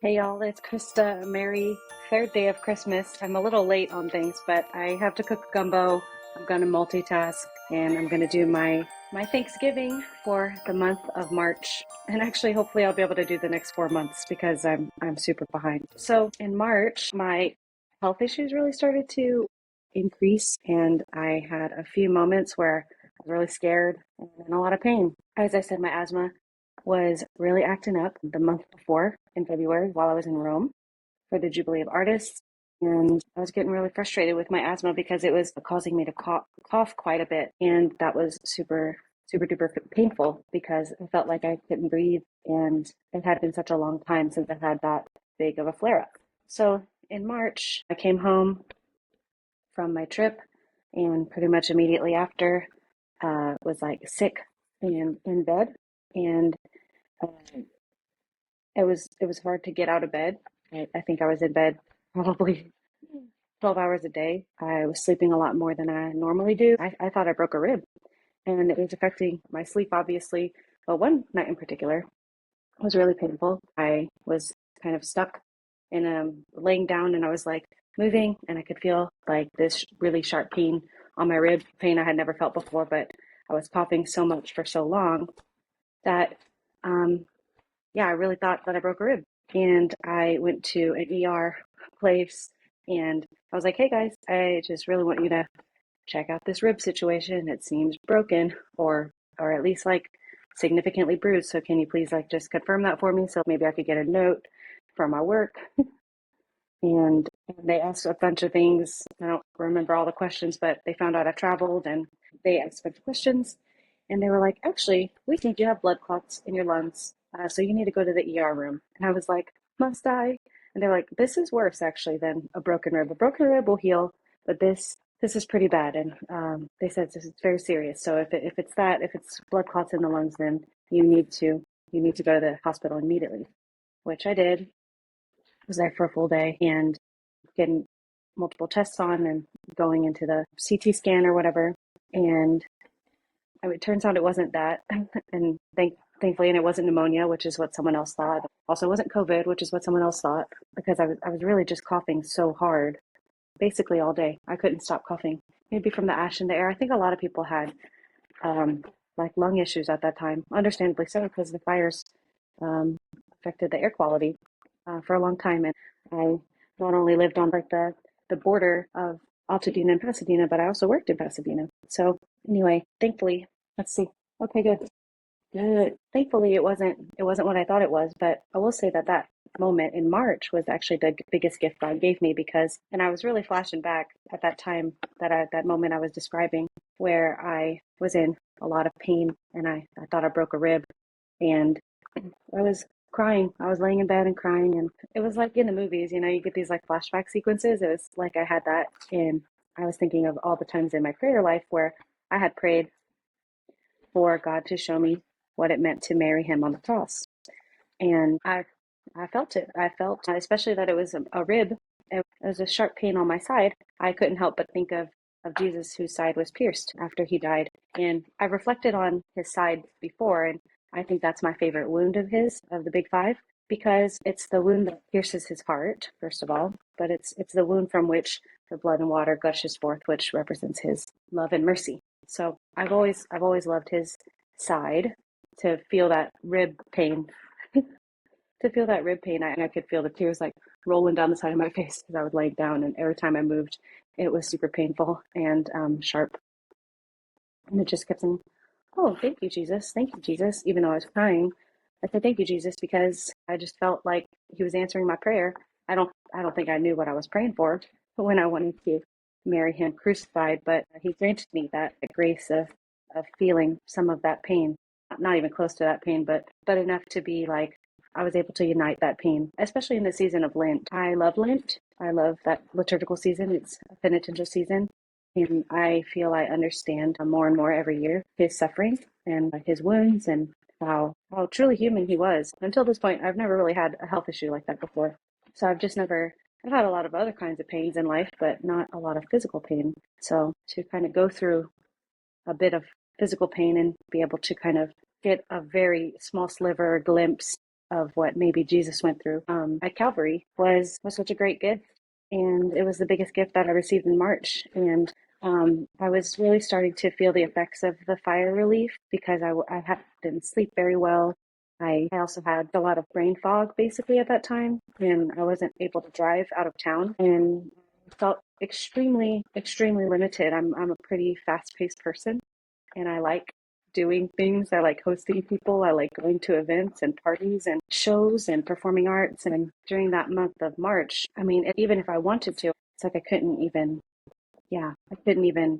Hey y'all, it's Krista. Merry third day of Christmas. I'm a little late on things, but I have to cook gumbo. I'm gonna multitask and I'm gonna do my Thanksgiving for the month of March. And actually hopefully I'll be able to do the next 4 months because I'm super behind. So in March, my health issues really started to increase and I had a few moments where I was really scared and in a lot of pain. As I said, my asthma was really acting up the month before in February while I was in Rome for the Jubilee of Artists. And I was getting really frustrated with my asthma because it was causing me to cough quite a bit. And that was super duper painful because I felt like I couldn't breathe. And it had been such a long time since I had that big of a flare up. So in March, I came home from my trip and pretty much immediately after was like sick and in bed. And uh, it was hard to get out of bed. I think I was in bed probably 12 hours a day. I was sleeping a lot more than I normally do. I thought I broke a rib and it was affecting my sleep, obviously. But one night in particular was really painful. I was kind of stuck in laying down and I was like moving and I could feel like this really sharp pain on my rib, pain I had never felt before, but I was coughing so much for so long that um, yeah, I really thought that I broke a rib. And I went to an ER place and I was like, hey guys, I just really want you to check out this rib situation. It seems broken or at least like significantly bruised. So can you please like just confirm that for me so maybe I could get a note from my work? And they asked a bunch of things. I don't remember all the questions, but they found out I traveled and they asked a bunch of questions. And they were like, actually, we think you have blood clots in your lungs. So you need to go to the ER room. And I was like, must I? And they're like, this is worse actually than a broken rib. A broken rib will heal, but this is pretty bad. And they said this is very serious. So if it's blood clots in the lungs, then you need to go to the hospital immediately, which I did. Was there for a full day and getting multiple tests on and going into the CT scan or whatever. And it turns out it wasn't that. And thankfully, and it wasn't pneumonia, which is what someone else thought. Also, it wasn't COVID, which is what someone else thought, because I was really just coughing so hard, basically all day. I couldn't stop coughing. Maybe from the ash in the air. I think a lot of people had um, like lung issues at that time, understandably so, because the fires um, affected the air quality for a long time. And I not only lived on like the border of Altadena and Pasadena, but I also worked in Pasadena. So anyway, thankfully, let's see. Okay, good. Good. Thankfully, it wasn't what I thought it was, but I will say that that moment in March was actually the biggest gift God gave me because, and I was really flashing back at that time that moment I was describing where I was in a lot of pain and I thought I broke a rib and I was crying. I was laying in bed and crying and it was like in the movies, you get these like flashback sequences. It was like I had that and I was thinking of all the times in my prayer life where I had prayed for God to show me what it meant to marry him on the cross. And I felt it. I felt, especially that it was a rib. It was a sharp pain on my side. I couldn't help but think of Jesus whose side was pierced after he died. And I reflected on his side before, and I think that's my favorite wound of his, of the big five, because it's the wound that pierces his heart, first of all, but it's the wound from which the blood and water gushes forth, which represents his love and mercy. So I've always loved his side to feel that rib pain. To feel that rib pain, I could feel the tears like rolling down the side of my face because I was laying down, and every time I moved, it was super painful and sharp. And it just kept saying, "Oh, thank you, Jesus." Even though I was crying, I said, "Thank you, Jesus," because I just felt like He was answering my prayer. I don't think I knew what I was praying for when I wanted to marry Him crucified, but He granted me that grace of feeling some of that pain, not even close to that pain, but enough to be like I was able to unite that pain, especially in the season of Lent. I love Lent. I love that liturgical season. It's a penitential season. And I feel I understand more and more every year his suffering and his wounds and how truly human he was. Until this point, I've never really had a health issue like that before. So I've had a lot of other kinds of pains in life, but not a lot of physical pain. So to kind of go through a bit of physical pain and be able to kind of get a very small sliver, glimpse of what maybe Jesus went through at Calvary was such a great gift. And it was the biggest gift that I received in March. And I was really starting to feel the effects of the fire relief because didn't sleep very well. I also had a lot of brain fog basically at that time, and I wasn't able to drive out of town and felt extremely, extremely limited. I'm a pretty fast paced person, and I like doing things. I like hosting people. I like going to events and parties and shows and performing arts. And during that month of March, I mean, even if I wanted to, it's like I couldn't even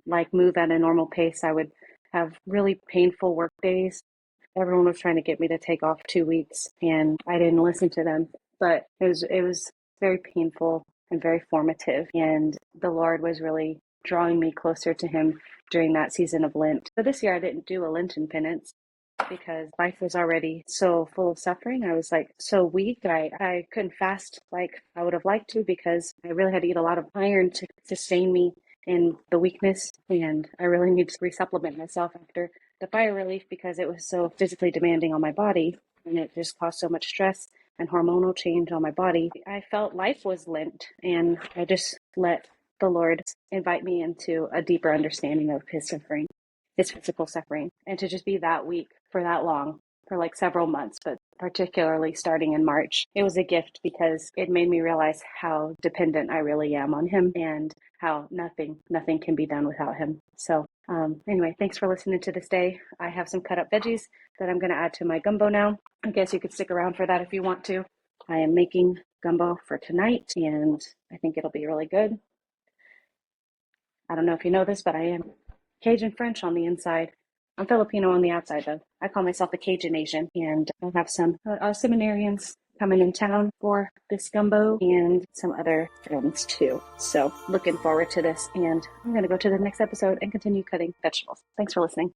like move at a normal pace. I would have really painful work days. Everyone was trying to get me to take off 2 weeks, and I didn't listen to them. But it was very painful and very formative, and the Lord was really drawing me closer to Him during that season of Lent. So this year I didn't do a Lenten penance because life was already so full of suffering. I was like so weak. I couldn't fast like I would have liked to because I really had to eat a lot of iron to sustain me in the weakness, and I really needed to resupplement myself after the fire relief because it was so physically demanding on my body, and it just caused so much stress and hormonal change on my body. I felt life was Lent, and I just let the Lord invite me into a deeper understanding of His suffering, His physical suffering, and to just be that weak for that long, for like several months, but particularly starting in March. It was a gift because it made me realize how dependent I really am on Him and how nothing can be done without Him. So anyway, thanks for listening to this day. I have some cut up veggies that I'm going to add to my gumbo now. I guess you could stick around for that if you want to. I am making gumbo for tonight, and I think it'll be really good. I don't know if you know this, but I am Cajun French on the inside. I'm Filipino on the outside, though. I call myself a Cajun Asian, and I have some seminarians coming in town for this gumbo and some other friends too. So looking forward to this, and I'm going to go to the next episode and continue cutting vegetables. Thanks for listening.